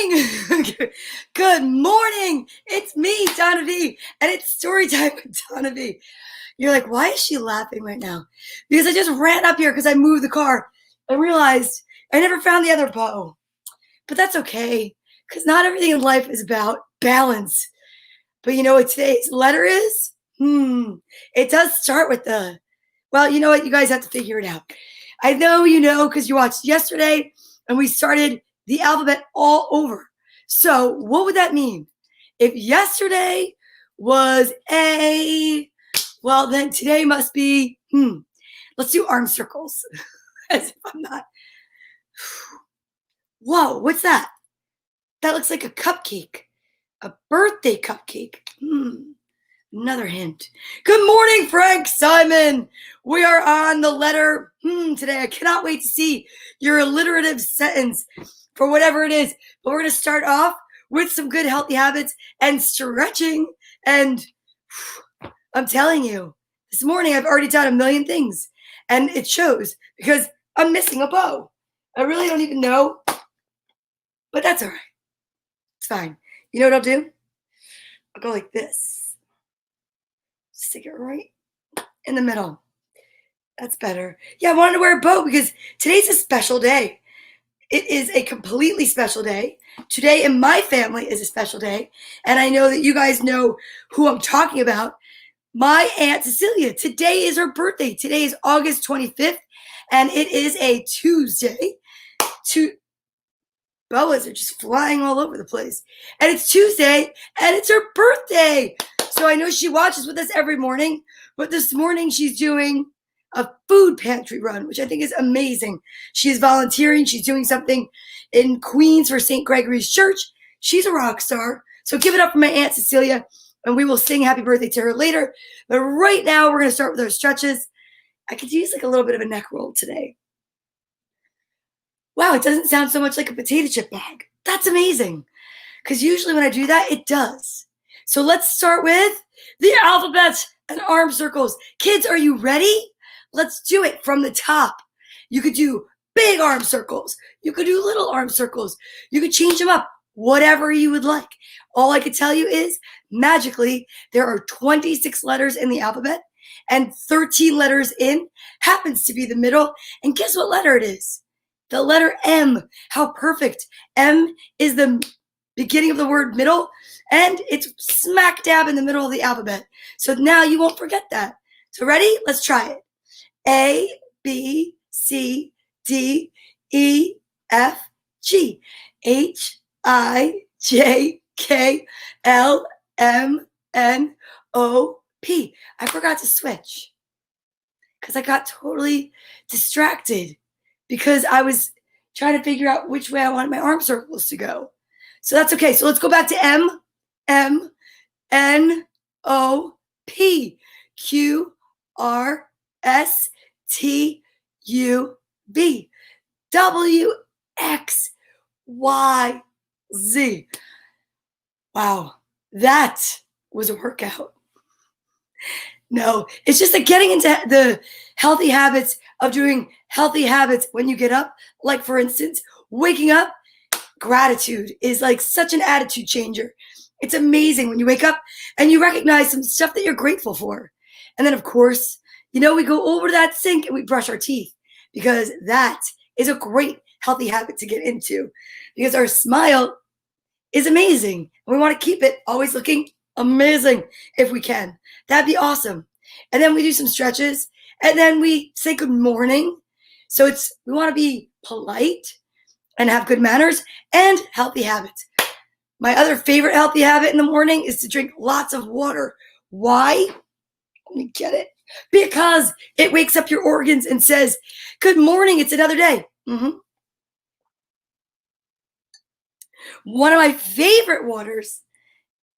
morning. Good morning. It's me, Donna Vee, and it's story time with Donna Vee. You're like, why is she laughing right now? Because I just ran up here because I moved the car and realized I never found the other bow. But that's okay, because not everything in life is about balance. But you know what today's letter is? It does start with the, well, you know what? You guys have to figure it out. I know you know because you watched yesterday and we started the alphabet all over. So what would that mean? If yesterday was A, well, then today must be, let's do arm circles. As if I'm not. Whoa, what's that? That looks like a cupcake, a birthday cupcake. Another hint. Good morning, Frank Simon. We are on the letter today. I cannot wait to see your alliterative sentence for whatever it is. But we're going to start off with some good healthy habits and stretching. And I'm telling you, this morning I've already done a million things. And it shows because I'm missing a bow. I really don't even know. But that's all right. It's fine. You know what I'll do? I'll go like this. Stick it right in the middle. That's better. Yeah, I wanted to wear a bow because today's a special day. It is a completely special day. Today in my family is a special day. And I know that you guys know who I'm talking about. My Aunt Cecilia. Today is her birthday. Today is August 25th. And it is a Tuesday. Boas are just flying all over the place. And it's Tuesday, and it's her birthday. So I know she watches with us every morning, but this morning she's doing a food pantry run, which I think is amazing. She's volunteering. She's doing something in Queens for St. Gregory's Church. She's a rock star. So give it up for my Aunt Cecilia, and we will sing happy birthday to her later. But right now, we're going to start with our stretches. I could use like a little bit of a neck roll today. Wow, it doesn't sound so much like a potato chip bag. That's amazing. Because usually when I do that, it does. So let's start with the alphabet and arm circles. Kids, are you ready? Let's do it from the top. You could do big arm circles. You could do little arm circles. You could change them up, whatever you would like. All I could tell you is, magically, there are 26 letters in the alphabet, and 13 letters in happens to be the middle. And guess what letter it is? The letter M. How perfect. M is the beginning of the word middle, and it's smack dab in the middle of the alphabet. So now you won't forget that. So ready? Let's try it. A, B, C, D, E, F, G, H, I, J, K, L, M, N, O, P. I forgot to switch because I got totally distracted because I was trying to figure out which way I wanted my arm circles to go. So that's okay. So let's go back to M, M, N, O, P, Q, R, S, T, U, V, W, X, Y, Z. Wow, that was a workout. No, it's just like getting into the healthy habits of doing healthy habits when you get up. Like, for instance, waking up, gratitude is like such an attitude changer. It's amazing when you wake up and you recognize some stuff that you're grateful for. And then, of course, we go over to that sink and we brush our teeth because that is a great healthy habit to get into because our smile is amazing. And we want to keep it always looking amazing if we can. That'd be awesome. And then we do some stretches and then we say good morning. So we want to be polite and have good manners and healthy habits. My other favorite healthy habit in the morning is to drink lots of water. Why? Let me get it. Because it wakes up your organs and says, good morning, it's another day. One of my favorite waters,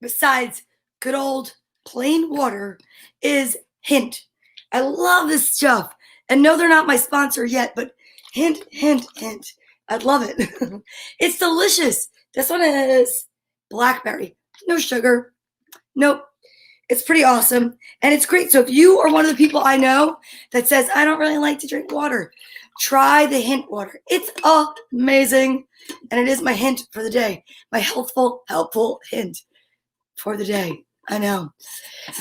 besides good old plain water, is Hint. I love this stuff. And no, they're not my sponsor yet, but Hint, Hint, Hint. I'd love it. It's delicious. This one is blackberry. No sugar. Nope. It's pretty awesome. And it's great. So if you are one of the people I know that says, I don't really like to drink water, Try the hint water. It's amazing. And it is my hint for the day. My helpful hint for the day. I know.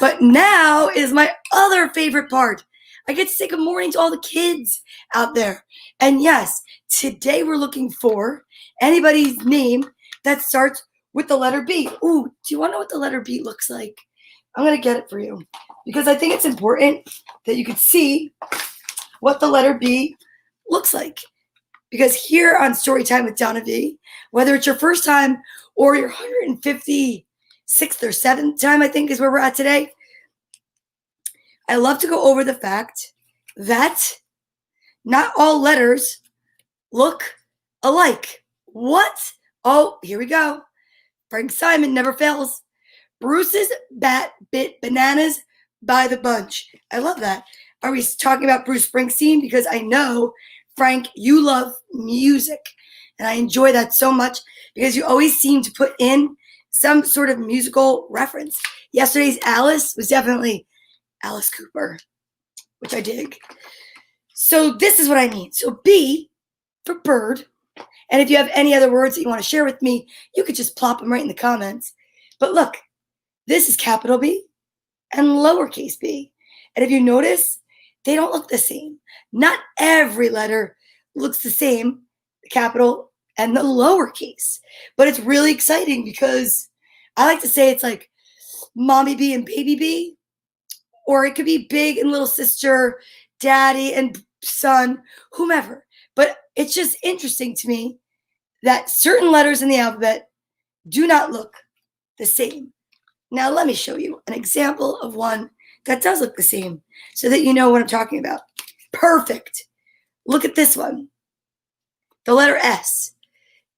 But now is my other favorite part. I get to say good morning to all the kids out there. And yes, today we're looking for anybody's name that starts with the letter B. Ooh, do you want to know what the letter B looks like? I'm going to get it for you because I think it's important that you could see what the letter B looks like. Because here on Storytime with Donna Vee, whether it's your first time or your 156th or 7th time, I think is where we're at today, I love to go over the fact that not all letters look alike. What? Oh, here we go. Frank Simon never fails. Bruce's bat bit bananas by the bunch. I love that. Are we talking about Bruce Springsteen? Because I know, Frank, you love music. And I enjoy that so much because you always seem to put in some sort of musical reference. Yesterday's Alice was definitely Alice Cooper, which I dig. So this is what I need. So B for bird. And if you have any other words that you want to share with me, you could just plop them right in the comments. But look, this is capital B and lowercase b. And if you notice, they don't look the same. Not every letter looks the same, the capital and the lowercase. But it's really exciting because I like to say it's like mommy B and baby B, or it could be big and little sister, daddy and son, whomever. But it's just interesting to me that certain letters in the alphabet do not look the same. Now let me show you an example of one that does look the same so that you know what I'm talking about. Perfect. Look at this one. The letter S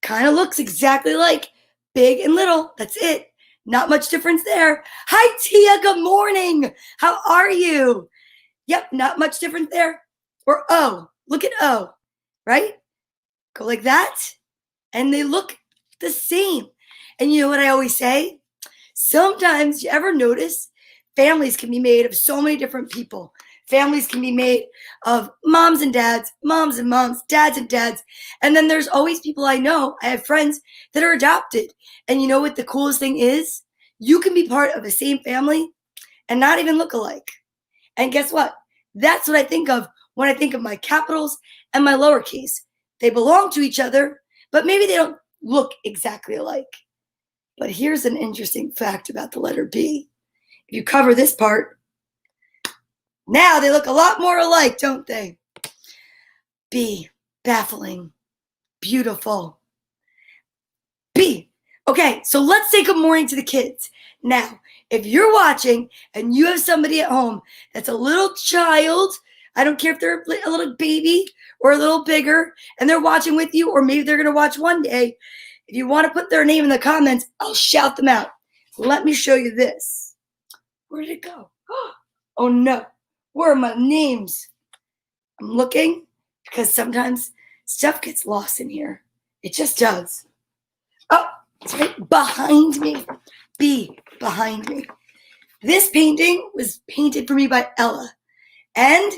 kind of looks exactly like big and little. That's it. Not much difference there. Hi, Tia. Good morning. How are you? Yep, not much difference there. Or O. Look at O, right? Go like that, and they look the same. And you know what I always say? Sometimes, you ever notice families can be made of so many different people. Families can be made of moms and dads, moms and moms, dads and dads. And then there's always people I know, I have friends that are adopted. And you know what the coolest thing is? You can be part of the same family and not even look alike. And guess what? That's what I think of when I think of my capitals and my lowercase. They belong to each other, but maybe they don't look exactly alike. But here's an interesting fact about the letter B. If you cover this part, now they look a lot more alike, don't they? B, baffling, beautiful. B. Okay, so let's say good morning to the kids. Now, if you're watching and you have somebody at home that's a little child, I don't care if they're a little baby or a little bigger, and they're watching with you, or maybe they're going to watch one day, if you want to put their name in the comments, I'll shout them out. Let me show you this. Where did it go? Oh no, where are my names? I'm looking because sometimes stuff gets lost in here. It just does. Oh, it's right behind me. B, behind me. This painting was painted for me by Ella. And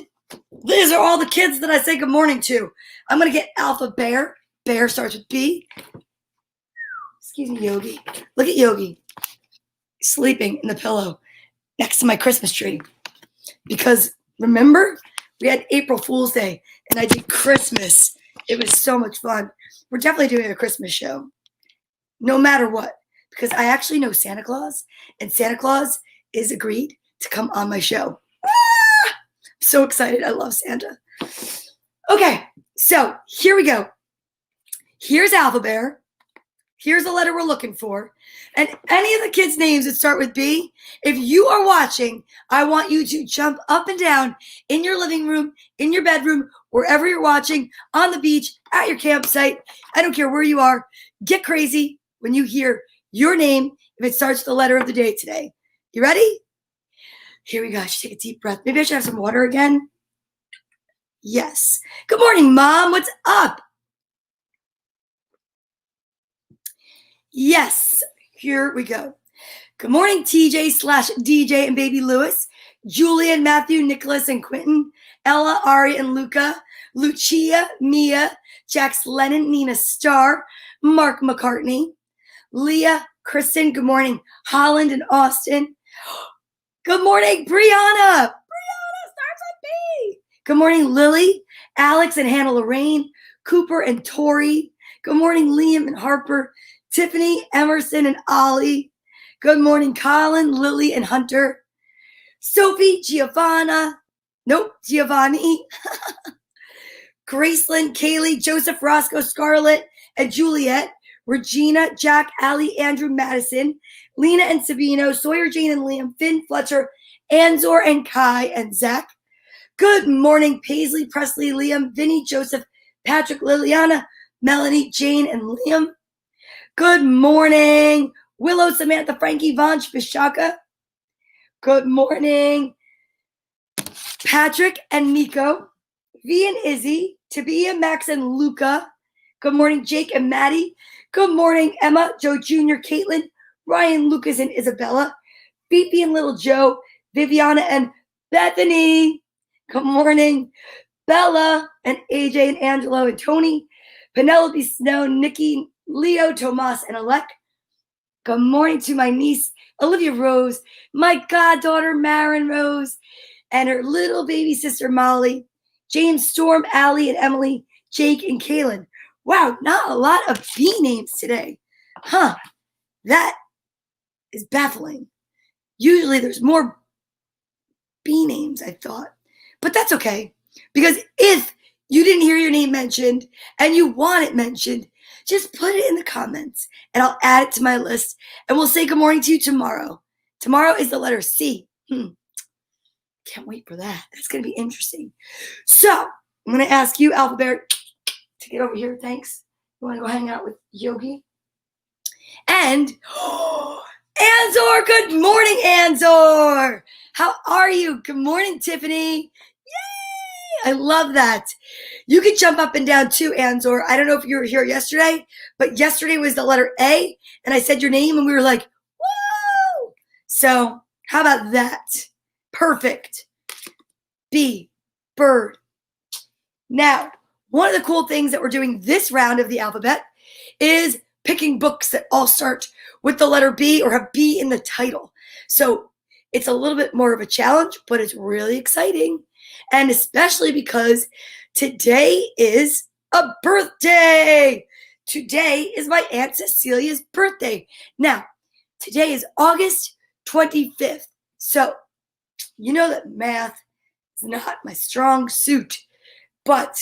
these are all the kids that I say good morning to. I'm going to get Alpha Bear. Bear starts with B. Excuse me, Yogi. Look at Yogi sleeping in the pillow next to my Christmas tree. Because remember, we had April Fool's Day and I did Christmas. It was so much fun. We're definitely doing a Christmas show, no matter what, because I actually know Santa Claus, and Santa Claus is agreed to come on my show. I'm so excited. I love Santa. Okay, so here we go. Here's Alpha Bear. Here's the letter we're looking for. And any of the kids' names that start with B, if you are watching, I want you to jump up and down in your living room, in your bedroom, wherever you're watching, on the beach, at your campsite. I don't care where you are. Get crazy when you hear your name if it starts with the letter of the day today. You ready? Here we go. I should take a deep breath. Maybe I should have some water again. Yes. Good morning, Mom. What's up? Yes. Here we go. Good morning, TJ/DJ and baby Lewis, Julian, Matthew, Nicholas, and Quentin, Ella, Ari, and Luca, Lucia, Mia, Jax Lennon, Nina Starr, Mark McCartney, Leah, Kristen, good morning, Holland and Austin. Good morning, Brianna. Brianna starts with B. Good morning, Lily, Alex and Hannah Lorraine, Cooper and Tori. Good morning, Liam and Harper, Tiffany, Emerson, and Ollie. Good morning, Colin, Lily, and Hunter. Sophie, Giovanni, Graceland, Kaylee, Joseph, Roscoe, Scarlett, and Juliet. Regina, Jack, Allie, Andrew, Madison, Lena and Sabino, Sawyer, Jane, and Liam, Finn, Fletcher, Anzor, and Kai, and Zach. Good morning, Paisley, Presley, Liam, Vinny, Joseph, Patrick, Liliana, Melanie, Jane, and Liam. Good morning, Willow, Samantha, Frankie, Vanch, Vishaka. Good morning, Patrick and Nico, V and Izzy, Tabia, Max, and Luca. Good morning, Jake and Maddie. Good morning, Emma, Joe Jr., Caitlin, Ryan, Lucas, and Isabella, Fifi and little Joe, Viviana, and Bethany. Good morning, Bella, and AJ, and Angelo, and Tony, Penelope, Snow, Nikki, Leo, Tomas, and Alec. Good morning to my niece, Olivia Rose, my goddaughter, Marin Rose, and her little baby sister, Molly, James, Storm, Allie, and Emily, Jake, and Kaylin. Wow, not a lot of B names today. Huh, that is baffling. Usually there's more B names, I thought. But that's okay, because if you didn't hear your name mentioned and you want it mentioned, just put it in the comments and I'll add it to my list and we'll say good morning to you tomorrow. Tomorrow is the letter C. Can't wait for that. That's going to be interesting. So I'm going to ask you, Alphabet, to get over here. Thanks. You want to go hang out with Yogi? And Anzor, good morning, Anzor. How are you? Good morning, Tiffany. Yay! I love that. You can jump up and down too, Anzor. I don't know if you were here yesterday, but yesterday was the letter A, and I said your name, and we were like, whoa! So how about that? Perfect. B, bird. Now, one of the cool things that we're doing this round of the alphabet is picking books that all start with the letter B or have B in the title. So it's a little bit more of a challenge, but it's really exciting. And especially because today is a birthday. Today is my Aunt Cecilia's birthday. Now, today is August 25th. So you know that math is not my strong suit, but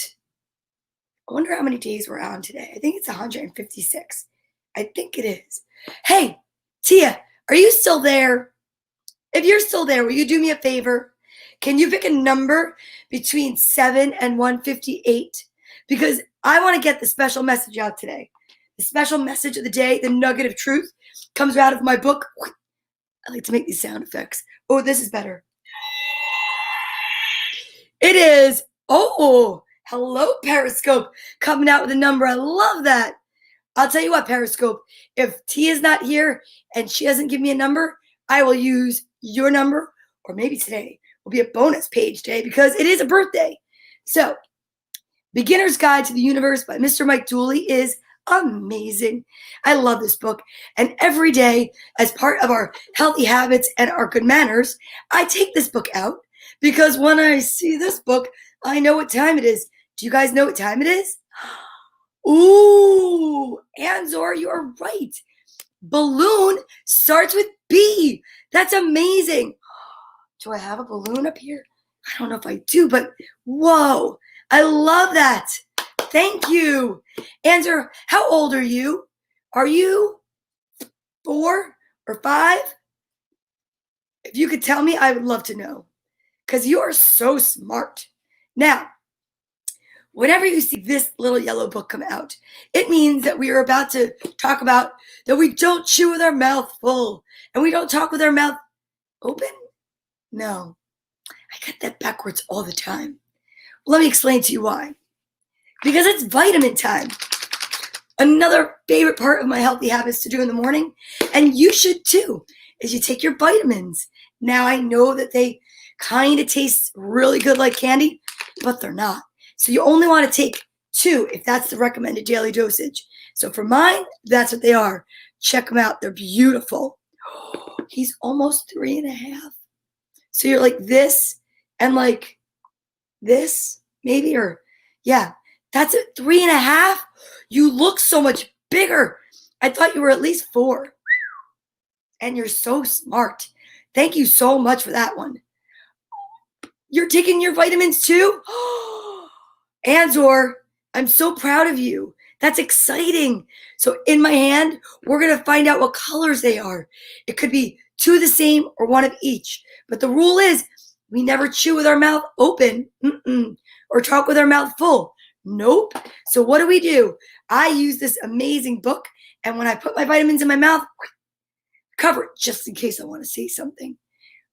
I wonder how many days we're on today. I think it's 156. I think it is. Hey, Tia, are you still there? If you're still there, will you do me a favor? Can you pick a number between 7 and 158? Because I want to get the special message out today. The special message of the day, the nugget of truth, comes out of my book. I like to make these sound effects. Oh, this is better. It is, hello, Periscope, coming out with a number. I love that. I'll tell you what, Periscope, if Tia's not here and she doesn't give me a number, I will use your number, or maybe today will be a bonus page day because it is a birthday. So, Beginner's Guide to the Universe by Mr. Mike Dooley is amazing. I love this book. And every day, as part of our healthy habits and our good manners, I take this book out because when I see this book, I know what time it is. Do you guys know what time it is? Ooh, Anzor, you are right. Balloon starts with B. That's amazing. Do I have a balloon up here? I don't know if I do, but whoa, I love that. Thank you. Anzor, how old are you? Are you 4 or 5? If you could tell me, I would love to know because you are so smart. Now, whenever you see this little yellow book come out, it means that we are about to talk about that we don't chew with our mouth full and we don't talk with our mouth open. No, I get that backwards all the time. Let me explain to you why. Because it's vitamin time. Another favorite part of my healthy habits to do in the morning, and you should too. is you take your vitamins. Now I know that they kind of taste really good like candy, but they're not. So you only want to take 2 if that's the recommended daily dosage. So for mine, that's what they are. Check them out. They're beautiful. He's almost 3.5. So you're like this and like this, maybe, or yeah, that's it. 3.5. You look so much bigger. I thought you were at least 4. And you're so smart. Thank you so much for that one. You're taking your vitamins too? Anzor, I'm so proud of you. That's exciting. So in my hand, we're going to find out what colors they are. It could be 2 the same or 1 of each. But the rule is we never chew with our mouth open or talk with our mouth full. Nope. So what do? I use this amazing book. And when I put my vitamins in my mouth, cover it just in case I want to say something.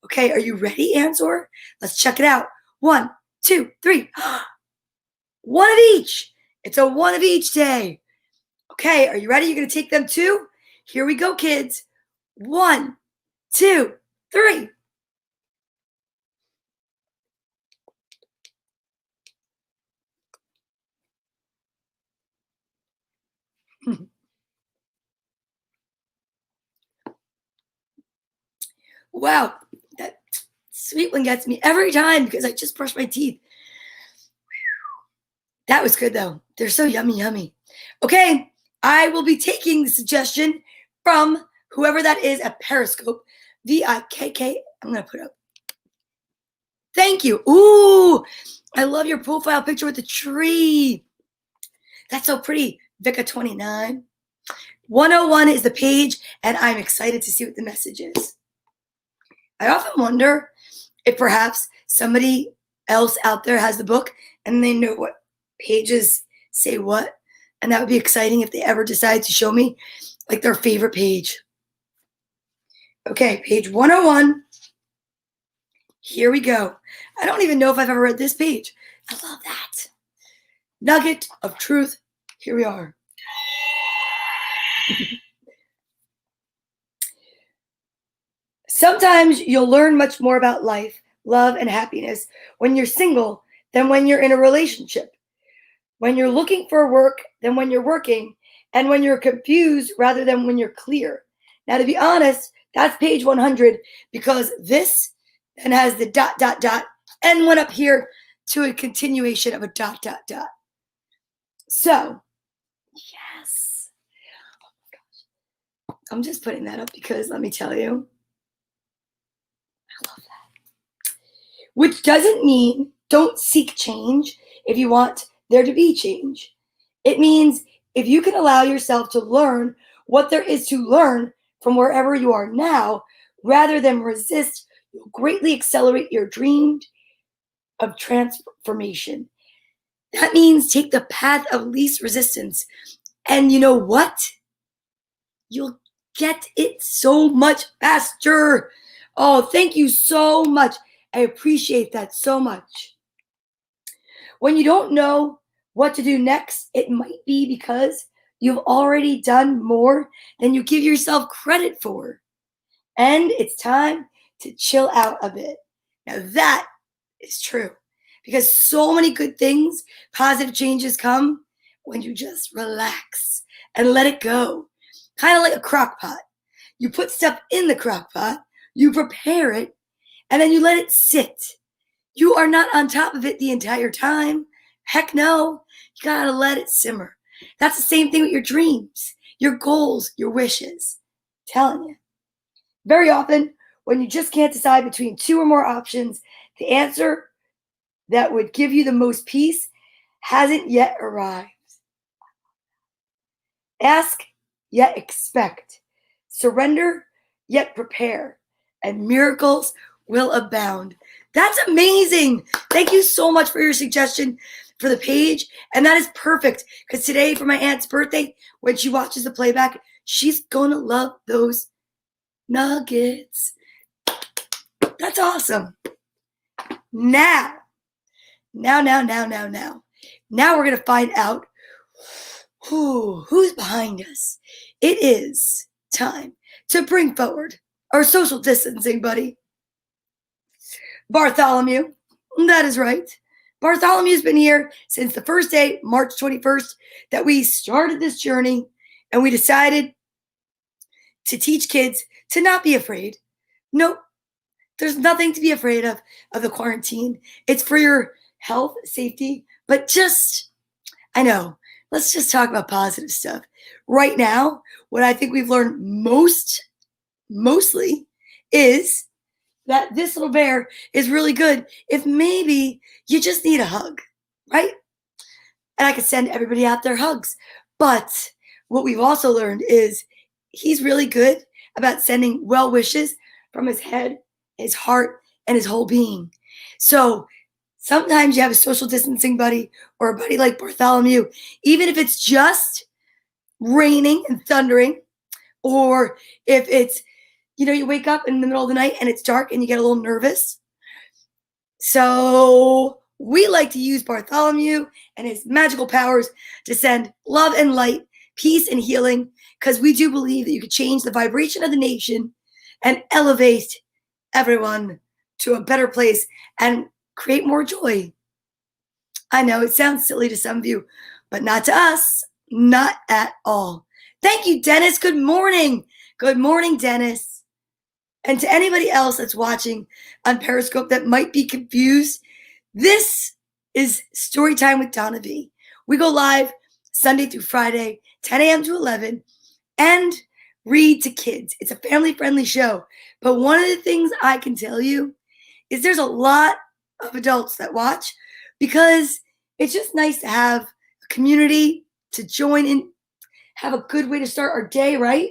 Okay, are you ready, Anzor? Let's check it out. 1, 2, 3. 1 of each. It's a 1 of each day. Okay, are you ready? You're going to take them too? Here we go, kids. 1, 2, 3. Wow, that sweet one gets me every time because I just brushed my teeth. That was good, though. They're so yummy, yummy. Okay, I will be taking the suggestion from whoever that is at Periscope. VIKK. I'm going to put up. Thank you. Ooh, I love your profile picture with the tree. That's so pretty. Vika29. 101 is the page, and I'm excited to see what the message is. I often wonder if perhaps somebody else out there has the book and they know what pages say what, and that would be exciting if they ever decide to show me like their favorite page. Okay, page 101. Here we go. I don't even know if I've ever read this page. I love that. Nugget of truth. Here we are. Sometimes you'll learn much more about life, love, and happiness when you're single than when you're in a relationship. When you're looking for work than when you're working, and when you're confused rather than when you're clear. Now, to be honest, that's page 100 because this then has the ... and went up here to a continuation of a ... So, yes. Oh my gosh. I'm just putting that up because let me tell you, I love that. Which doesn't mean don't seek change if you want there to be change. It means if you can allow yourself to learn what there is to learn from wherever you are now, rather than resist, you'll greatly accelerate your dream of transformation. That means take the path of least resistance. And you know what? You'll get it so much faster. Oh, thank you so much. I appreciate that so much. When you don't know what to do next, it might be because you've already done more than you give yourself credit for. And it's time to chill out a bit. Now that is true because so many good things, positive changes come when you just relax and let it go. Kind of like a crock pot. You put stuff in the crock pot, you prepare it, and then you let it sit. You are not on top of it the entire time. Heck no. You gotta let it simmer. That's the same thing with your dreams, your goals, your wishes. I'm telling you. Very often, when you just can't decide between 2 or more options, the answer that would give you the most peace hasn't yet arrived. Ask, yet expect. Surrender, yet prepare. And miracles will abound. That's amazing. Thank you so much for your suggestion for the page. And that is perfect because today for my aunt's birthday, when she watches the playback, she's going to love those nuggets. That's awesome. Now we're going to find out who's behind us. It is time to bring forward our social distancing buddy, Bartholomew. That is right. Bartholomew's been here since the first day, March 21st, that we started this journey, and we decided to teach kids to not be afraid. Nope, there's nothing to be afraid of the quarantine. It's for your health, safety, but just, I know, let's just talk about positive stuff. Right now, what I think we've learned mostly, is that this little bear is really good if maybe you just need a hug, right? And I could send everybody out there hugs. But what we've also learned is he's really good about sending well wishes from his head, his heart, and his whole being. So sometimes you have a social distancing buddy or a buddy like Bartholomew, even if it's just raining and thundering, or if it's, you wake up in the middle of the night and it's dark and you get a little nervous. So we like to use Bartholomew and his magical powers to send love and light, peace and healing, because we do believe that you could change the vibration of the nation and elevate everyone to a better place and create more joy. I know it sounds silly to some of you, but not to us, not at all. Thank you, Dennis. Good morning. Good morning, Dennis. And to anybody else that's watching on Periscope that might be confused, this is Story Time with Donna Vee. We go live Sunday through Friday, 10 a.m. to 11, and read to kids. It's a family-friendly show. But one of the things I can tell you is there's a lot of adults that watch, because it's just nice to have a community to join in, have a good way to start our day, right?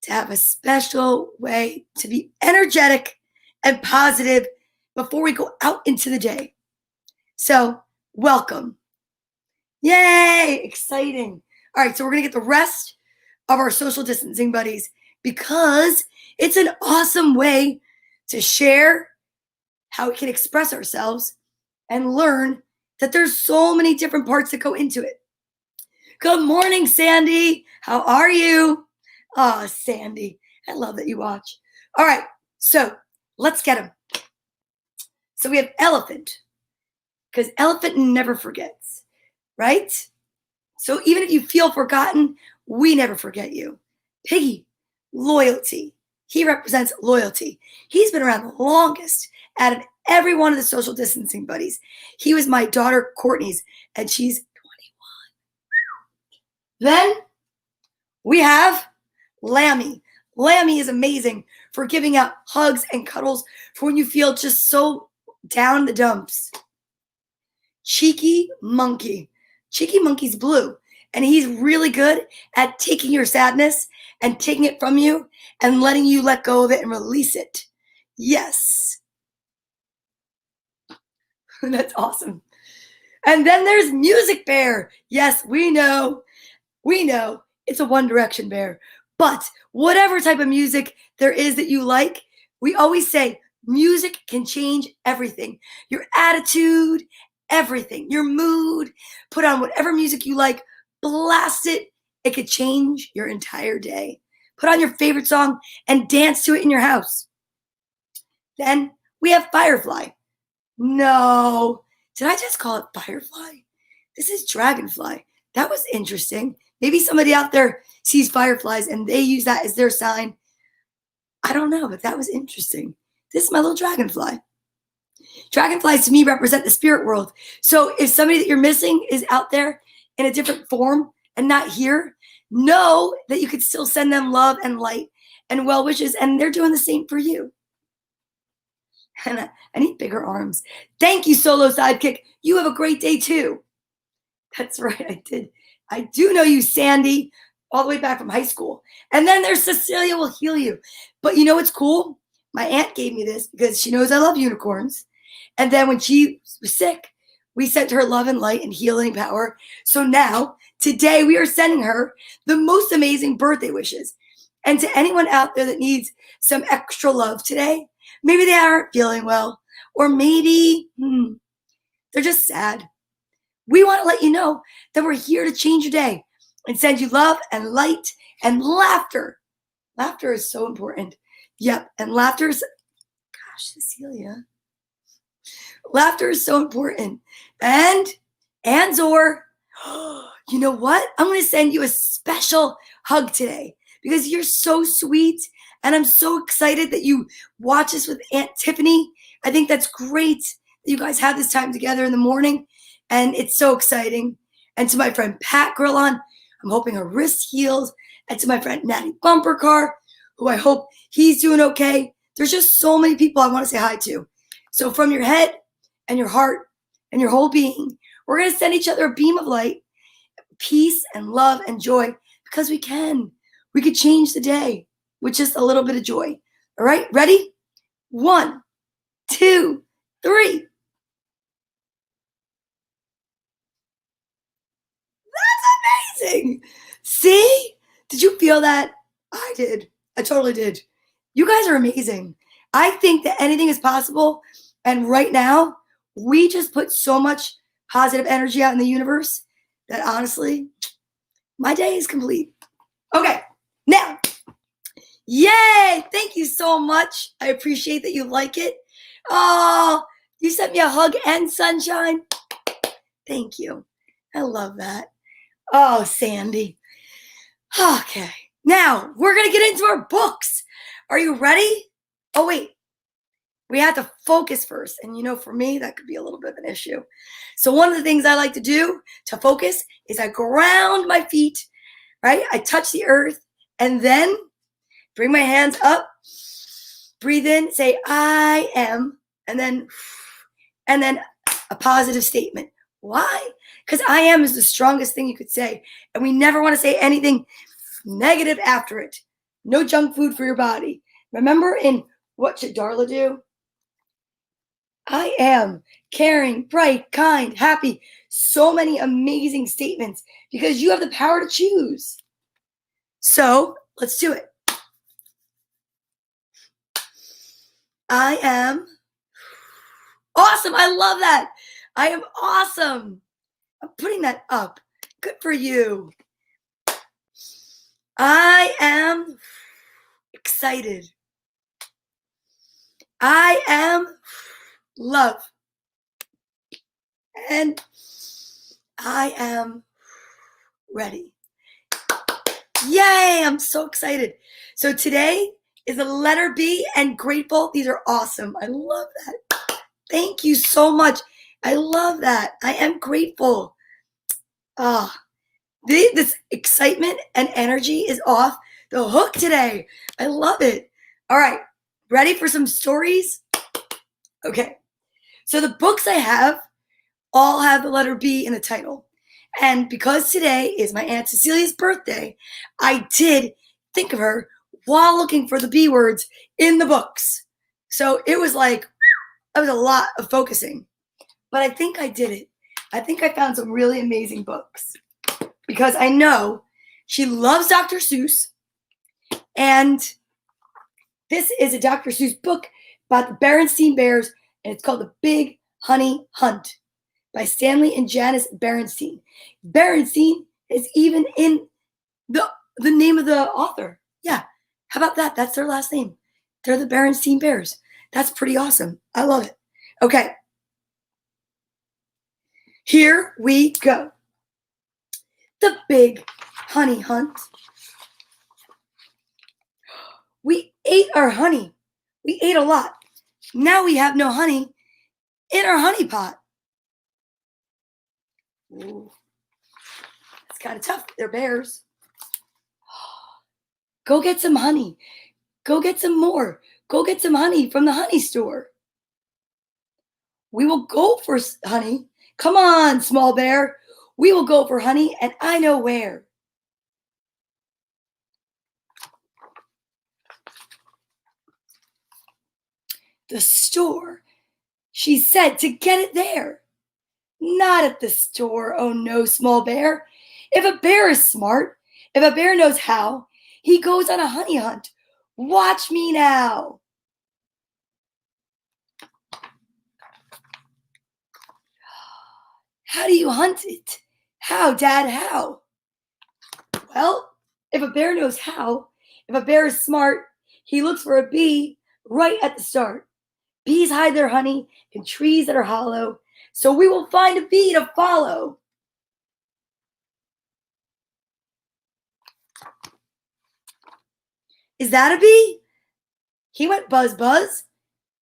To have a special way to be energetic and positive before we go out into the day. So, welcome. Yay! Exciting. All right, so we're going to get the rest of our social distancing buddies, because it's an awesome way to share how we can express ourselves and learn that there's so many different parts that go into it. Good morning, Sandy. How are you? Oh, Sandy, I love that you watch. All right, so let's get them. So we have elephant, because elephant never forgets, right? So even if you feel forgotten, we never forget you. Piggy, loyalty. He represents loyalty. He's been around the longest out of every one of the social distancing buddies. He was my daughter Courtney's, and she's 21. Then we have Lammy. Lammy is amazing for giving out hugs and cuddles for when you feel just so down in the dumps. Cheeky Monkey. Cheeky Monkey's blue, and he's really good at taking your sadness and taking it from you and letting you let go of it and release it. Yes. That's awesome. And then there's Music Bear. Yes, we know. It's a One Direction bear. But whatever type of music there is that you like, we always say music can change everything. Your attitude, everything, your mood. Put on whatever music you like, blast it. It could change your entire day. Put on your favorite song and dance to it in your house. Then we have Firefly. No, did I just call it Firefly? This is Dragonfly. That was interesting. Maybe somebody out there sees fireflies and they use that as their sign. I don't know, but that was interesting. This is my little dragonfly. Dragonflies to me represent the spirit world. So if somebody that you're missing is out there in a different form and not here, know that you could still send them love and light and well wishes, and they're doing the same for you. And I need bigger arms. Thank you, Solo Sidekick. You have a great day too. That's right, I did. I do know you, Sandy, all the way back from high school. And then there's Cecilia Will Heal You. But you know what's cool? My aunt gave me this because she knows I love unicorns. And then when she was sick, we sent her love and light and healing power. So now, today, we are sending her the most amazing birthday wishes. And to anyone out there that needs some extra love today, maybe they aren't feeling well, or maybe they're just sad. We want to let you know that we're here to change your day and send you love and light and laughter. Laughter is so important. Yep. And gosh, Cecilia, laughter is so important. And Zor, you know what? I'm going to send you a special hug today because you're so sweet. And I'm so excited that you watch this with Aunt Tiffany. I think that's great that you guys have this time together in the morning. And it's so exciting. And to my friend Pat Grillon, I'm hoping her wrist heals. And to my friend Natty Bumpercar, who I hope he's doing okay. There's just so many people I want to say hi to. So from your head and your heart and your whole being, we're going to send each other a beam of light, peace and love and joy because we can. We could change the day with just a little bit of joy. All right, ready? 1, 2, 3. That's amazing. See? Did you feel that? I did. I totally did. You guys are amazing. I think that anything is possible. And right now, we just put so much positive energy out in the universe that honestly, my day is complete. Okay, now, yay! Thank you so much. I appreciate that you like it. Oh, you sent me a hug and sunshine. Thank you. I love that. Oh, Sandy. Okay, now we're going to get into our books. Are you ready? Oh, wait. We have to focus first. And you know, for me, that could be a little bit of an issue. So one of the things I like to do to focus is I ground my feet, right? I touch the earth and then bring my hands up, breathe in, say, I am, and then a positive statement. Why? Because I am is the strongest thing you could say. And we never want to say anything negative after it. No junk food for your body. Remember in What Should Darla Do? I am caring, bright, kind, happy. So many amazing statements because you have the power to choose. So let's do it. I am awesome. I love that. I am awesome. I'm putting that up. Good for you. I am excited. I am love. And I am ready. Yay, I'm so excited. So today is the letter B and grateful. These are awesome. I love that. Thank you so much. I love that. I am grateful. This excitement and energy is off the hook today. I love it. All right, ready for some stories? Okay, so the books I have all have the letter B in the title. And because today is my Aunt Cecilia's birthday, I did think of her while looking for the B words in the books. So it was like, it was a lot of focusing. But I think I did it. I think I found some really amazing books because I know she loves Dr. Seuss. And this is a Dr. Seuss book about the Berenstain Bears, and it's called The Big Honey Hunt by Stanley and Janice Berenstain. Berenstain is even in the name of the author. Yeah, how about that? That's their last name. They're the Berenstain Bears. That's pretty awesome. I love it. Okay. Here we go. The Big Honey Hunt. We ate our honey. We ate a lot. Now we have no honey in our honey pot. Ooh, it's kind of tough. They're bears. Go get some honey. Go get some more. Go get some honey from the honey store. We will go for honey. Come on, small bear. We will go for honey, and I know where. The store. She said to get it there. Not at the store, oh no, small bear. If a bear is smart, if a bear knows how, he goes on a honey hunt. Watch me now. How do you hunt it? How, Dad, how? Well, if a bear knows how, if a bear is smart, He looks for a bee right at the start. Bees hide their honey in trees that are hollow, so we will find a bee to follow. Is that a bee? He went buzz buzz.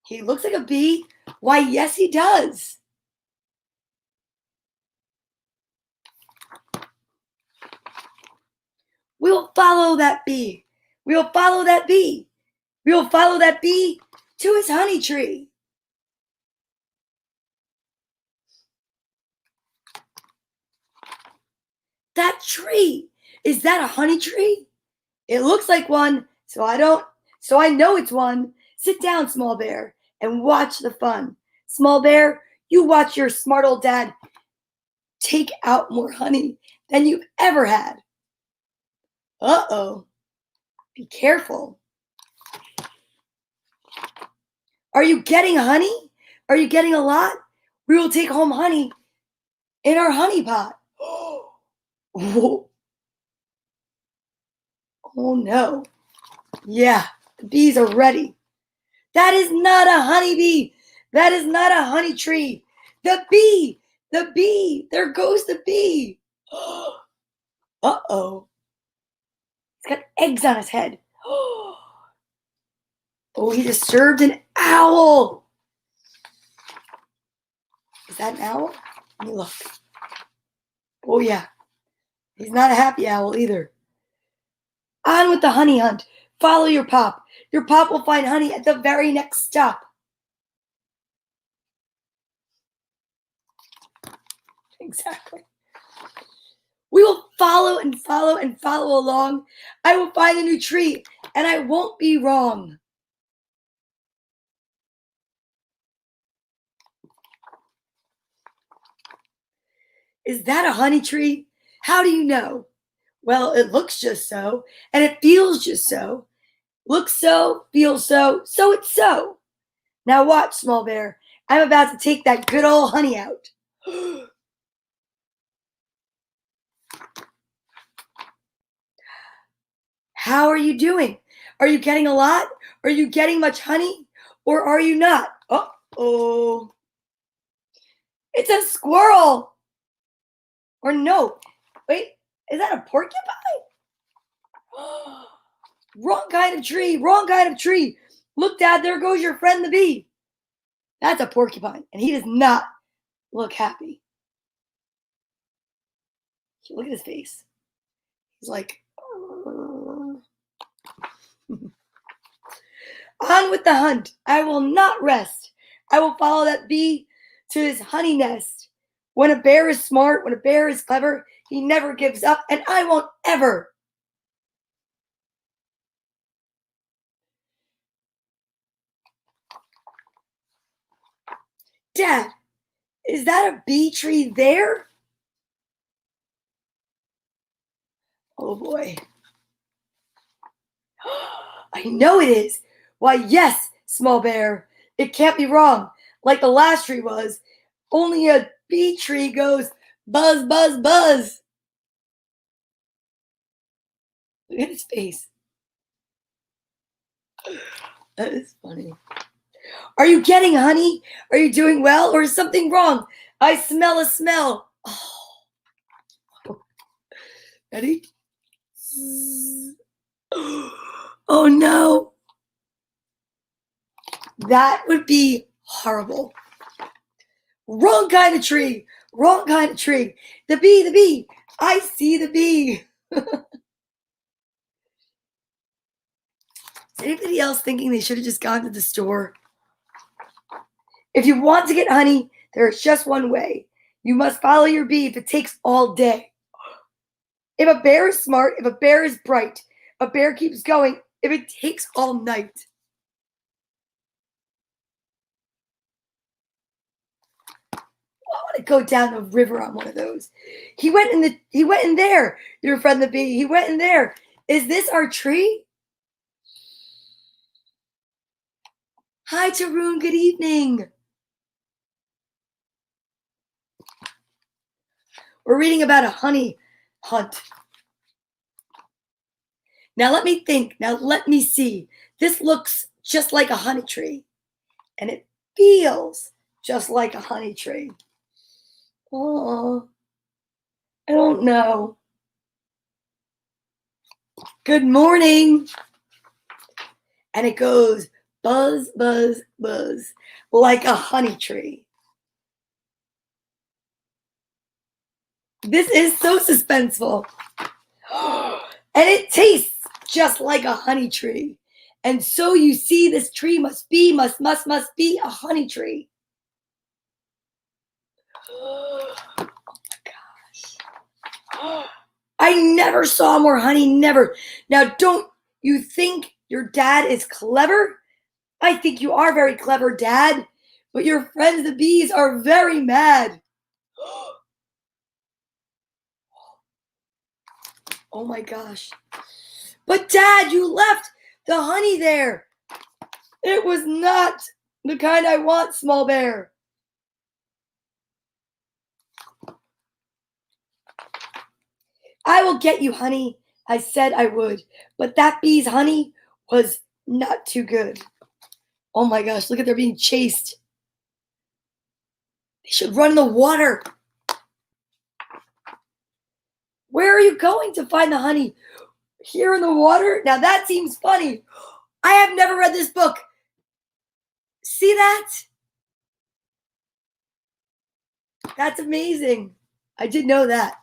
He looks like a bee. Why, yes, he does. We will follow that bee. We will follow that bee. We will follow that bee to his honey tree. That tree, is that a honey tree? It looks like one, so I know it's one. Sit down, small bear, and watch the fun. Small bear, you watch your smart old dad take out more honey than you've ever had. Uh-oh. Be careful. Are you getting honey? Are you getting a lot? We will take home honey in our honey pot. Oh no. Yeah, the bees are ready. That is not a honeybee. That is not a honey tree. The bee, there goes the bee. Uh-oh. He's got eggs on his head. Oh, he disturbed an owl. Is that an owl? Let me look. Oh, yeah. He's not a happy owl either. On with the honey hunt. Follow your pop. Your pop will find honey at the very next stop. Exactly. We will follow and follow and follow along. I will find a new tree, and I won't be wrong. Is that a honey tree? How do you know? Well, it looks just so, and it feels just so. Looks so, feels so, so it's so. Now watch, small bear. I'm about to take that good old honey out. How are you doing? Are you getting a lot? Are you getting much honey? Or are you not? Uh-oh. It's a squirrel. Or no. Wait, is that a porcupine? Wrong kind of tree. Wrong kind of tree. Look, Dad, there goes your friend the bee. That's a porcupine, and he does not look happy. Look at his face. He's like, on with the hunt. I will not rest. I will follow that bee to his honey nest. When a bear is smart, when a bear is clever, he never gives up, and I won't ever. Dad, is that a bee tree there? Oh boy. I know it is. Why, yes, small bear. It can't be wrong. Like the last tree was. Only a bee tree goes buzz, buzz, buzz. Look at his face. That is funny. Are you getting honey? Are you doing well? Or is something wrong? I smell a smell. Oh. Ready? Oh no. That would be horrible. Wrong kind of tree. Wrong kind of tree. The bee, the bee. I see the bee. Is anybody else thinking they should have just gone to the store? If you want to get honey, there is just one way. You must follow your bee if it takes all day. If a bear is smart, if a bear is bright, a bear keeps going if it takes all night. I want to go down the river on one of those. He went in there, your friend the bee. He went in there. Is this our tree? Hi, Tarun. Good evening. We're reading about a honey hunt. Now let me think. Now let me see. This looks just like a honey tree, and it feels just like a honey tree. Oh, I don't know. Good morning. And it goes buzz, buzz, buzz, like a honey tree. This is so suspenseful. And it tastes just like a honey tree. And so you see, this tree must be a honey tree. Oh my gosh. I never saw more honey, never. Now, don't you think your dad is clever? I think you are very clever, Dad. But your friends, the bees, are very mad. Oh my gosh. But Dad, you left the honey there. It was not the kind I want, Small Bear. I will get you honey. I said I would. But that bee's honey was not too good. Oh my gosh, look at they're being chased. They should run in the water. Where are you going to find the honey? Here in the water? Now that seems funny. I have never read this book. See that? That's amazing. I did know that.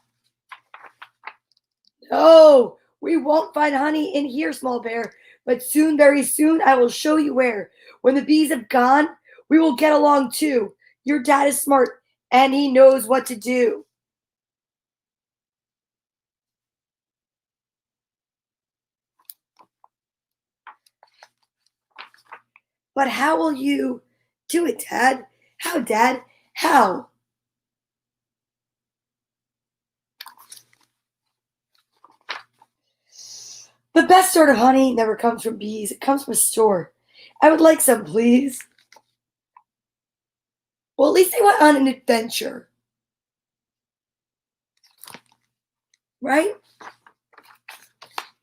No, we won't find honey in here, Small Bear. But soon, very soon, I will show you where. When the bees have gone, we will get along too. Your dad is smart, and he knows what to do. But how will you do it, Dad? How, Dad? How? The best sort of honey never comes from bees. It comes from a store. I would like some, please. Well, at least they went on an adventure. Right?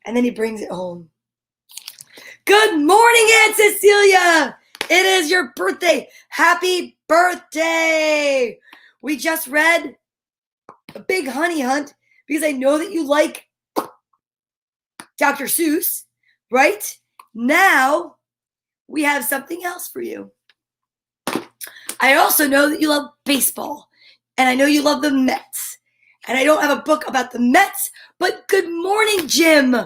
And then he brings it home. Good morning, Aunt Cecilia. It is your birthday. Happy birthday. We just read A Big Honey Hunt because I know that you like Dr. Seuss, right? Now we have something else for you. I also know that you love baseball, and I know you love the Mets. And I don't have a book about the Mets, but good morning, Jim.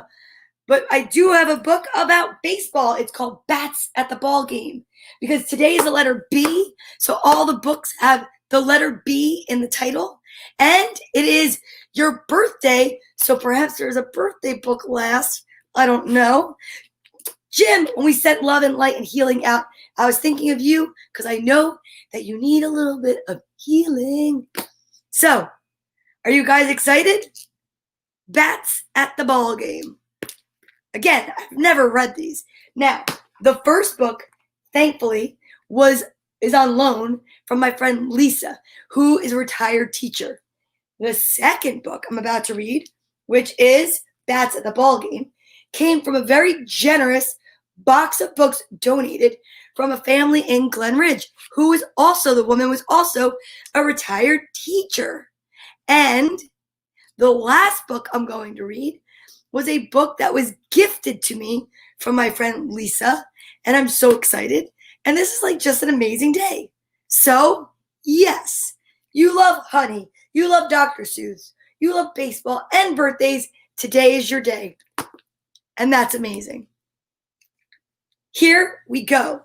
But I do have a book about baseball. It's called Bats at the Ball Game because today is the letter B. So all the books have the letter B in the title. And it is your birthday. So perhaps there's a birthday book last. I don't know. Jim, when we sent love and light and healing out, I was thinking of you because I know that you need a little bit of healing. So, are you guys excited? Bats at the Ball Game. Again, I've never read these. Now, the first book, thankfully, is on loan from my friend Lisa, who is a retired teacher. The second book I'm about to read, which is Bats at the Ball Game, came from a very generous box of books donated from a family in Glen Ridge, the woman was also a retired teacher. And the last book I'm going to read was a book that was gifted to me from my friend Lisa, and I'm so excited. And this is like just an amazing day. So, yes, you love honey, you love Dr. Seuss, you love baseball and birthdays. Today is your day. And that's amazing. Here we go.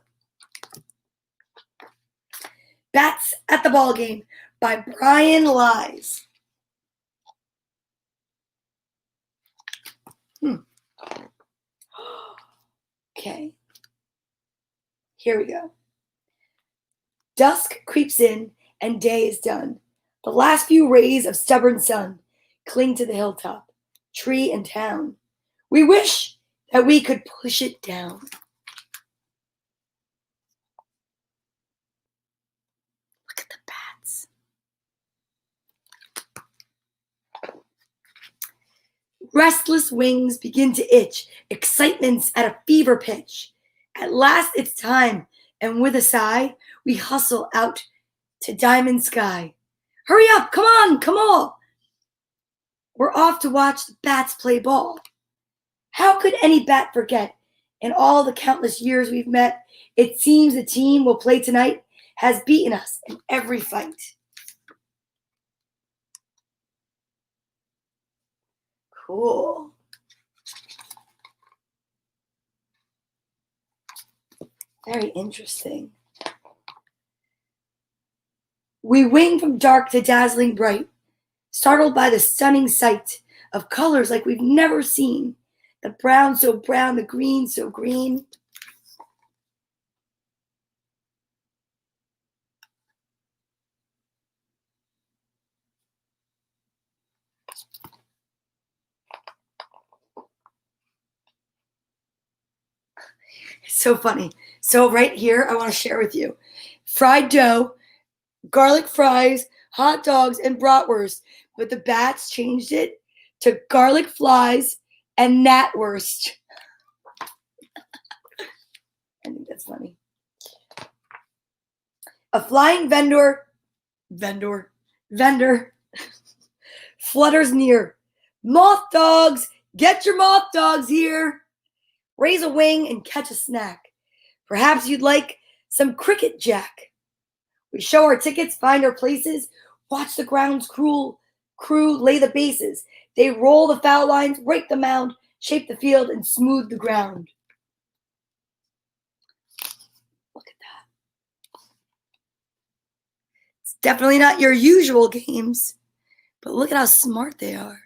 Bats at the Ball Game by Brian Lies. Okay. Here we go. Dusk creeps in and day is done. The last few rays of stubborn sun cling to the hilltop, tree and town. We wish that we could push it down. Look at the bats. Restless wings begin to itch, excitement's at a fever pitch. At last it's time, and with a sigh, we hustle out to diamond sky. Hurry up, come on, come all! We're off to watch the bats play ball. How could any bat forget? In all the countless years we've met, it seems the team we'll play tonight has beaten us in every fight. Cool. Very interesting. We wing from dark to dazzling bright, startled by the stunning sight of colors like we've never seen. The brown so brown, the green so green. It's so funny. So right here, I want to share with you. Fried dough, garlic fries, hot dogs, and bratwurst. But the bats changed it to garlic flies and gnatwurst. I think that's funny. A flying vendor, flutters near. Moth dogs, get your moth dogs here. Raise a wing and catch a snack. Perhaps you'd like some cricket jack. We show our tickets, find our places, watch the ground's crew lay the bases. They roll the foul lines, rake the mound, shape the field, and smooth the ground. Look at that. It's definitely not your usual games, but look at how smart they are.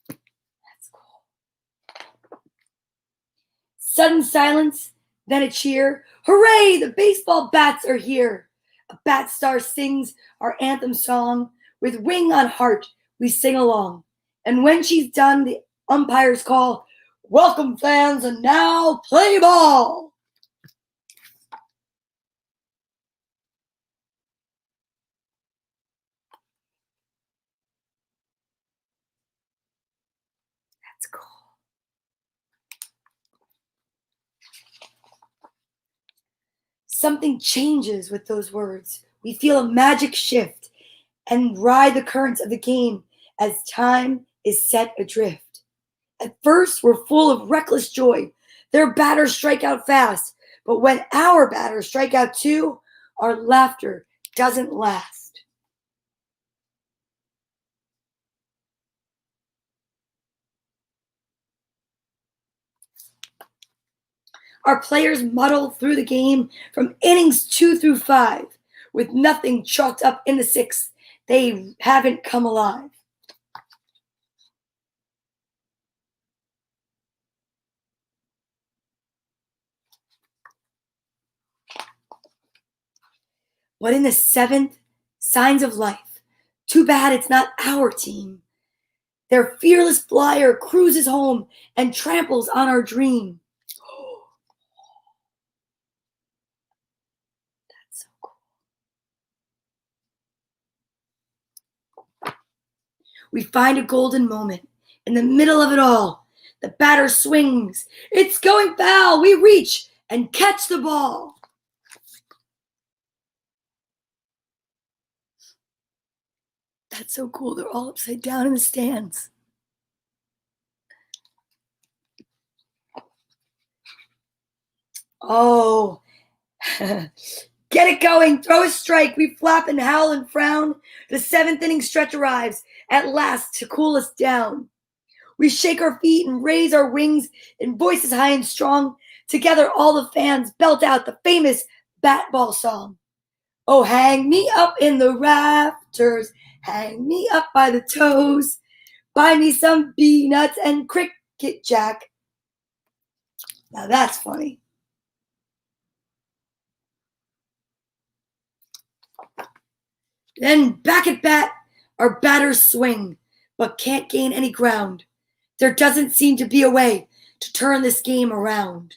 That's cool. Sudden silence, then a cheer. Hooray, the baseball bats are here. A bat star sings our anthem song. With wing on heart, we sing along. And when she's done, the umpires call, welcome fans, and now play ball. That's cool. Something changes with those words. We feel a magic shift and ride the currents of the game as time is set adrift. At first, we're full of reckless joy. Their batters strike out fast, but when our batters strike out too, our laughter doesn't last. Our players muddle through the game from innings 2 through 5. With nothing chalked up in the sixth, they haven't come alive. But in the seventh, signs of life. Too bad it's not our team. Their fearless flyer cruises home and tramples on our dream. That's so cool. We find a golden moment in the middle of it all. The batter swings. It's going foul. We reach and catch the ball. That's so cool. They're all upside down in the stands. Oh, get it going. Throw a strike. We flap and howl and frown. The seventh inning stretch arrives at last to cool us down. We shake our feet and raise our wings in voices high and strong. Together, all the fans belt out the famous bat ball song. Oh, hang me up in the rafters. Hang me up by the toes. Buy me some peanuts and cricket jack. Now that's funny. Then back at bat, our batters swing, but can't gain any ground. There doesn't seem to be a way to turn this game around.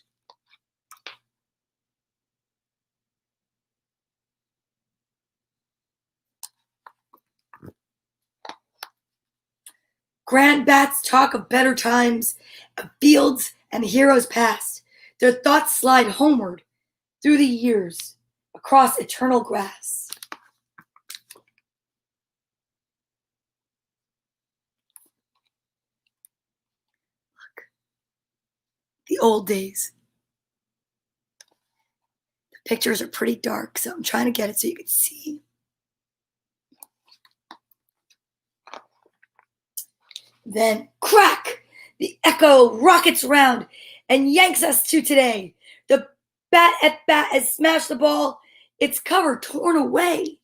Grand bats talk of better times, of fields and heroes past. Their thoughts slide homeward through the years, across eternal grass. Look, the old days. The pictures are pretty dark, so I'm trying to get it so you can see. Then, crack! The echo rockets round and yanks us to today. The bat at bat has smashed the ball, its cover torn away.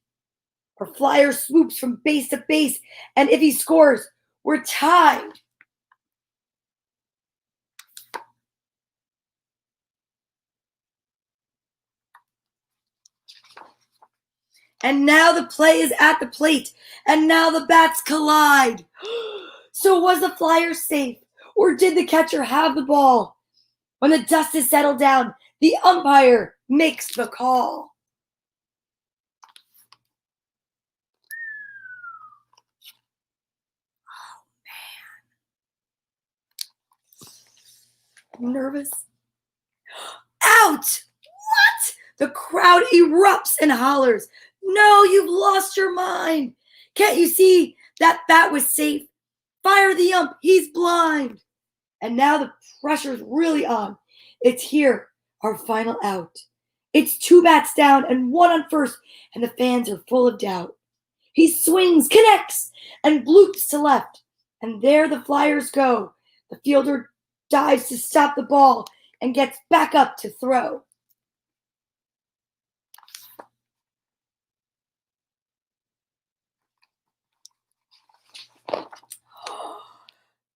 Our flyer swoops from base to base, and if he scores, we're tied. And now the play is at the plate, and now the bats collide. So was the flyer safe, or did the catcher have the ball? When the dust is settled down, the umpire makes the call. Oh, man. I'm nervous. Out! What? The crowd erupts and hollers. No, you've lost your mind. Can't you see that bat was safe? Fire the ump, he's blind. And now the pressure's really on. It's here, our final out. It's 2 bats down and 1 on first, and the fans are full of doubt. He swings, connects, and bloops to left. And there the flyers go. The fielder dives to stop the ball and gets back up to throw.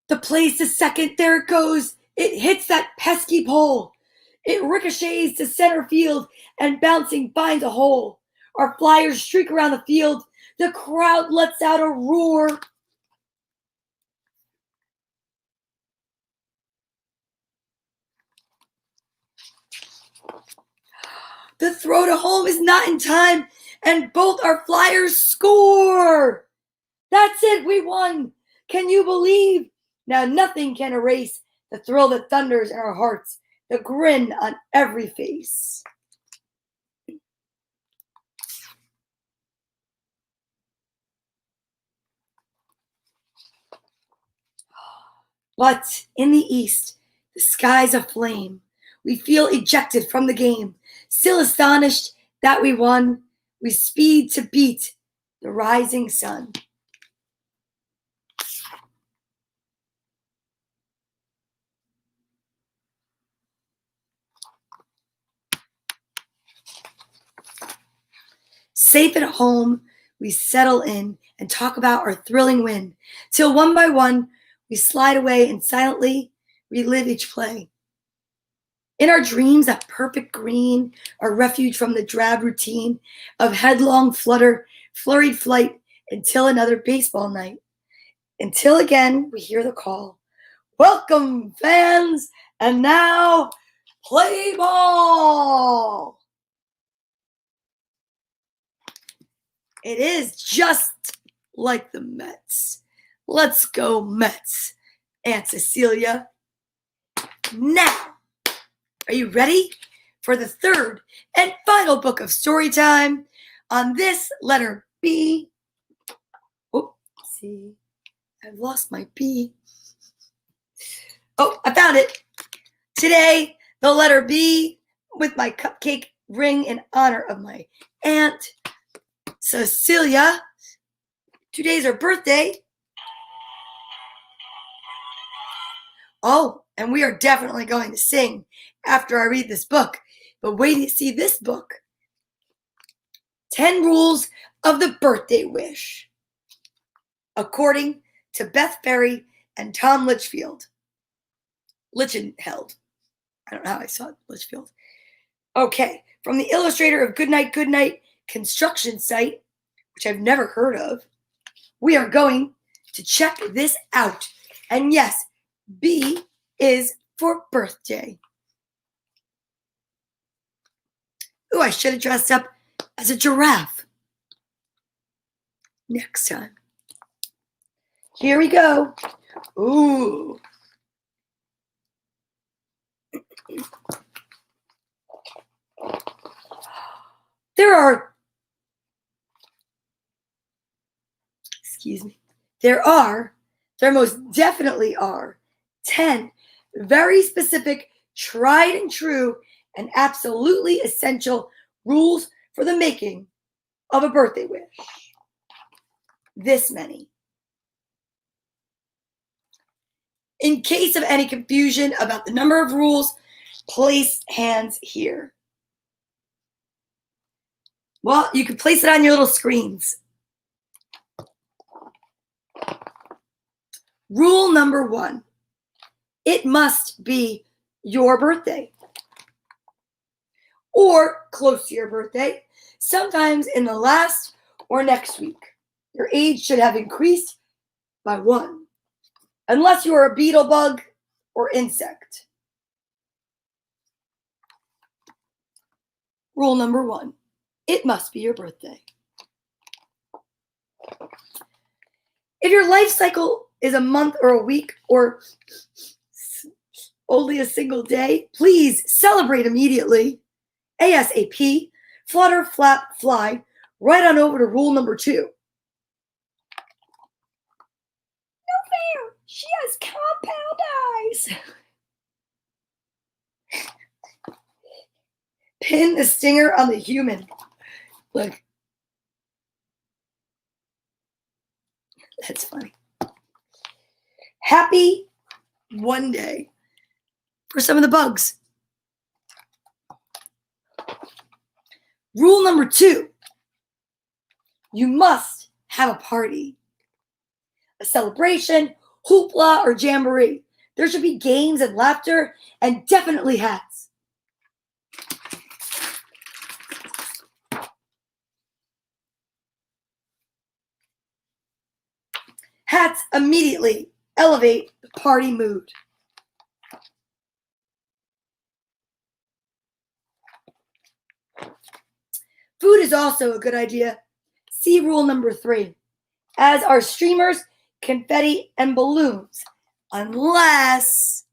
The play's to second, there it goes. It hits that pesky pole. It ricochets to center field and bouncing finds a hole. Our flyers streak around the field. The crowd lets out a roar. The throw to home is not in time, and both our flyers score. That's it, we won. Can you believe? Now nothing can erase the thrill that thunders in our hearts, the grin on every face. But in the east, the sky's aflame. We feel ejected from the game. Still astonished that we won, we speed to beat the rising sun. Safe at home, we settle in and talk about our thrilling win, till one by one, we slide away and silently relive each play. In our dreams, that perfect green, our refuge from the drab routine of headlong flutter, flurried flight, until another baseball night. Until again, we hear the call. Welcome, fans, and now, play ball! It is just like the Mets. Let's go, Mets, Aunt Cecilia. Now, are you ready for the third and final book of story time on this letter B? Oh, see, I've lost my B. Oh, I found it. Today, the letter B with my cupcake ring in honor of my Aunt Cecilia. Today's her birthday. Oh, and we are definitely going to sing after I read this book. But wait till you see this book. 10 Rules of the Birthday Wish. According to Beth Ferry and Tom Litchfield. Lichenheld. I don't know how I saw it, Litchfield. Okay, from the illustrator of Goodnight Goodnight construction site, which I've never heard of, we are going to check this out. And yes, B is for birthday. Ooh, I should have dressed up as a giraffe next time. Here we go. Ooh. There most definitely are 10 very specific, tried and true, and absolutely essential rules for the making of a birthday wish. This many. In case of any confusion about the number of rules, place hands here. Well, you can place it on your little screens. Rule number 1, it must be your birthday or close to your birthday, sometimes in the last or next week. Your age should have increased by 1, unless you are a beetle, bug, or insect. Rule number 1, it must be your birthday. If your life cycle is a month or a week or only a single day, please celebrate immediately. ASAP, flutter, flap, fly, right on over to rule number 2. No fair, she has compound eyes. Pin the stinger on the human. Look. That's funny. Happy one day for some of the bugs. Rule number 2, you must have a party. A celebration, hoopla, or jamboree. There should be games and laughter and definitely hats. Hats immediately elevate the party mood. Food is also a good idea. See rule number 3, as are streamers, confetti, and balloons, unless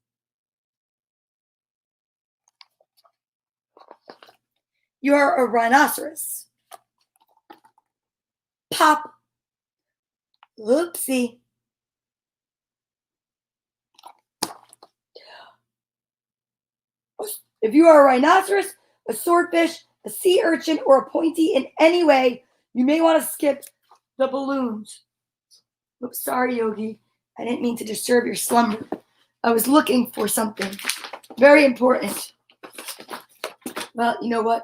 you're a rhinoceros. Pop. Oopsie. If you are a rhinoceros, a swordfish, a sea urchin, or a pointy in any way, you may want to skip the balloons. Oops, sorry, Yogi. I didn't mean to disturb your slumber. I was looking for something very important. Well, you know what?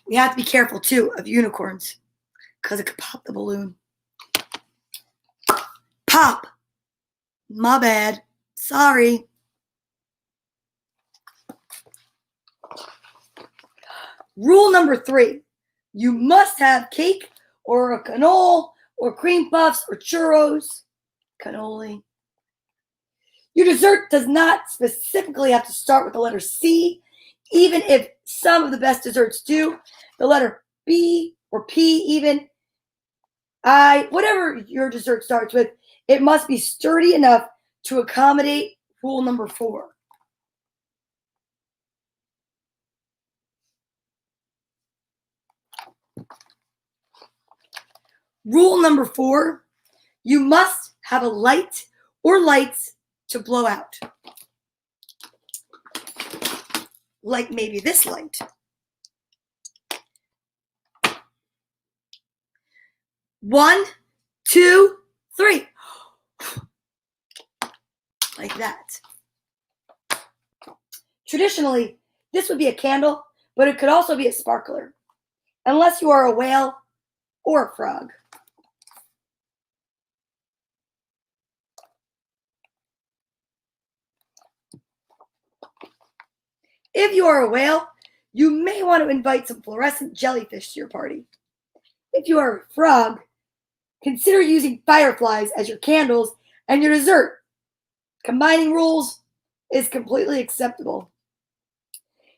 We have to be careful, too, of unicorns, because it could pop the balloon. Pop. My bad. Sorry. Rule number 3, you must have cake or a cannoli or cream puffs or churros. Cannoli. Your dessert does not specifically have to start with the letter C, even if some of the best desserts do. The letter B or P even, I, whatever your dessert starts with, it must be sturdy enough to accommodate rule number 4. Rule number 4, you must have a light or lights to blow out. Like maybe this light. One, two, three. Like that. Traditionally, this would be a candle, but it could also be a sparkler, unless you are a whale or a frog. If you are a whale, you may want to invite some fluorescent jellyfish to your party. If you are a frog, consider using fireflies as your candles and your dessert. Combining rules is completely acceptable.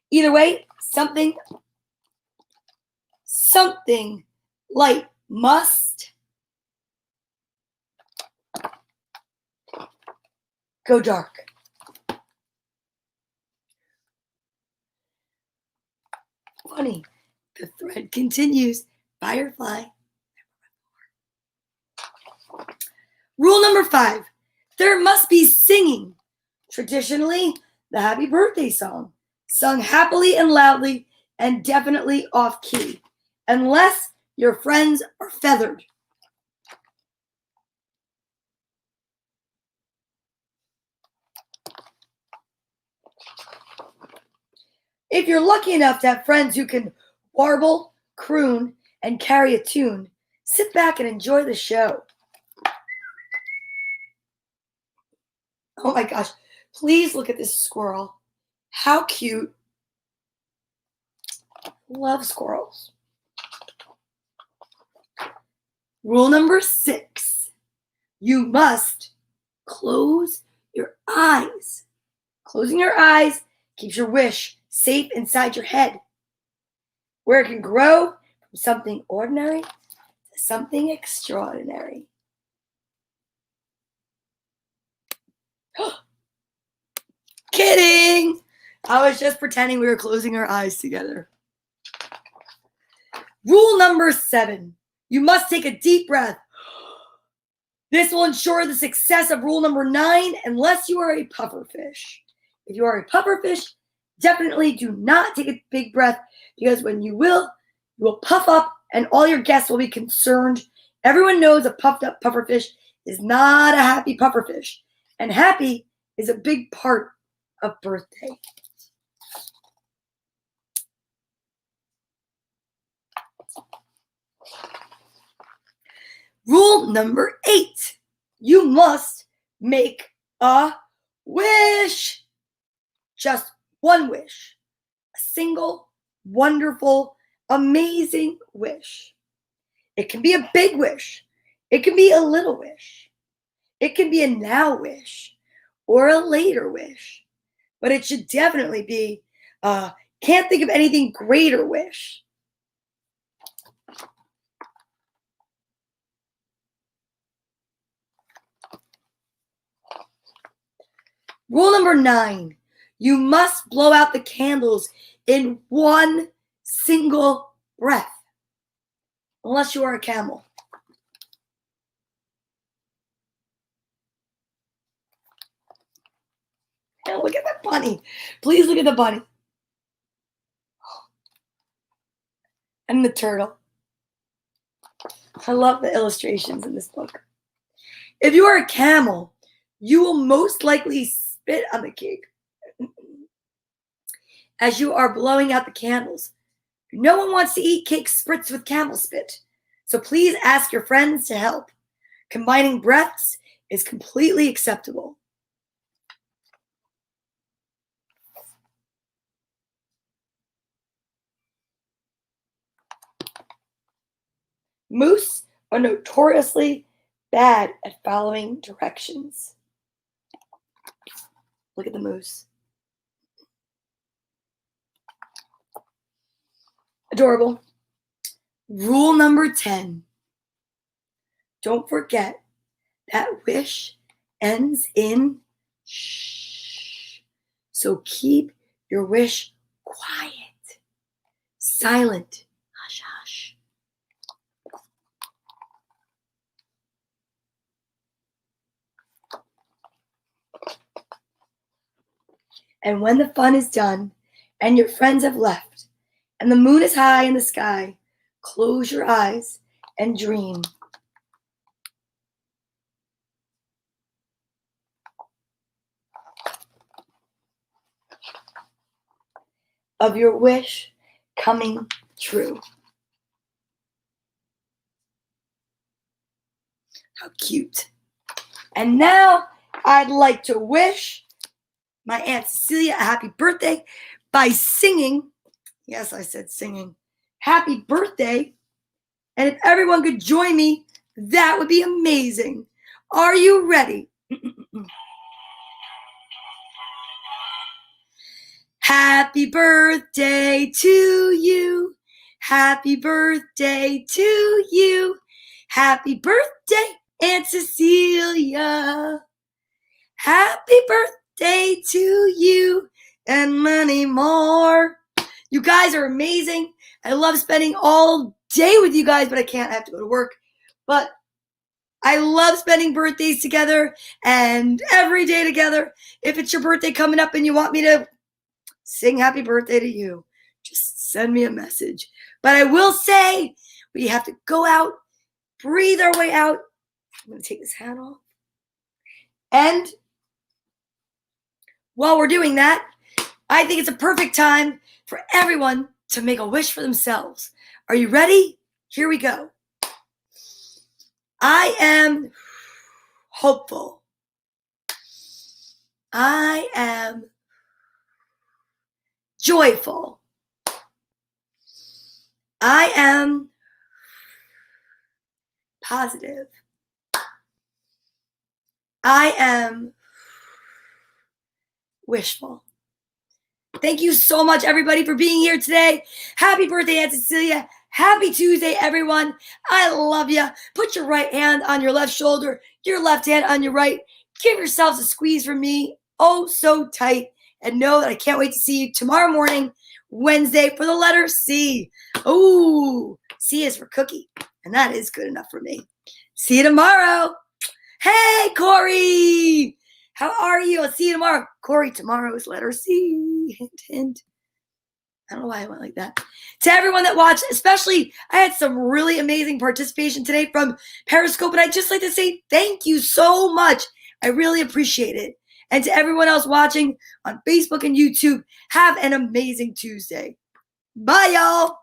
Either way, something light must go dark. Funny, the thread continues. Firefly. Rule number 5, there must be singing. Traditionally, the happy birthday song, sung happily and loudly and definitely off key, unless your friends are feathered. If you're lucky enough to have friends who can warble, croon, and carry a tune, sit back and enjoy the show. Oh my gosh, please look at this squirrel. How cute. Love squirrels. Rule number 6, you must close your eyes. Closing your eyes keeps your wish safe inside your head, where it can grow from something ordinary to something extraordinary. Kidding! I was just pretending we were closing our eyes together. Rule number 7, you must take a deep breath. This will ensure the success of rule number 9 unless you are a pufferfish. If you are a pufferfish, definitely do not take a big breath, because when you will puff up and all your guests will be concerned. Everyone knows a puffed up pufferfish is not a happy pufferfish, and happy is a big part of birthday. Rule number 8, you must make a wish. Just one wish. A single, wonderful, amazing wish. It can be a big wish. It can be a little wish. It can be a now wish or a later wish. But it should definitely be a can't think of anything greater wish. Rule number 9, you must blow out the candles in one single breath, unless you are a camel. And look at that bunny. Please look at the bunny. And the turtle. I love the illustrations in this book. If you are a camel, you will most likely spit on the cake as you are blowing out the candles. No one wants to eat cake spritz with camel spit, so please ask your friends to help. Combining breaths is completely acceptable. Moose are notoriously bad at following directions. Look at the moose. Adorable. Rule number 10. Don't forget that wish ends in shh. So keep your wish quiet, silent, hush, hush. And when the fun is done and your friends have left and the moon is high in the sky, close your eyes and dream. Of your wish coming true. How cute. And now I'd like to wish my Aunt Cecilia a happy birthday by singing, yes, I said singing, happy birthday. And if everyone could join me, that would be amazing. Are you ready? Happy birthday to you. Happy birthday to you. Happy birthday, Aunt Cecilia. Happy birthday to you and many more. You guys are amazing. I love spending all day with you guys, but I can't. I have to go to work. But I love spending birthdays together and every day together. If it's your birthday coming up and you want me to sing happy birthday to you, just send me a message. But I will say we have to go out, breathe our way out. I'm going to take this hat off. And while we're doing that, I think it's a perfect time for everyone to make a wish for themselves. Are you ready? Here we go. I am hopeful. I am joyful. I am positive. I am wishful. Thank you so much, everybody, for being here today. Happy birthday, Aunt Cecilia. Happy Tuesday, everyone. I love you. Put your right hand on your left shoulder, your left hand on your right. Give yourselves a squeeze from me, oh so tight. And know that I can't wait to see you tomorrow morning, Wednesday, for the letter C. Oh, C is for cookie. And that is good enough for me. See you tomorrow. Hey, Corey. How are you? I'll see you tomorrow. Corey, tomorrow is letter C. Hint, hint. I don't know why I went like that. To everyone that watched, especially, I had some really amazing participation today from Periscope, and I'd just like to say thank you so much. I really appreciate it. And to everyone else watching on Facebook and YouTube, have an amazing Tuesday. Bye, y'all.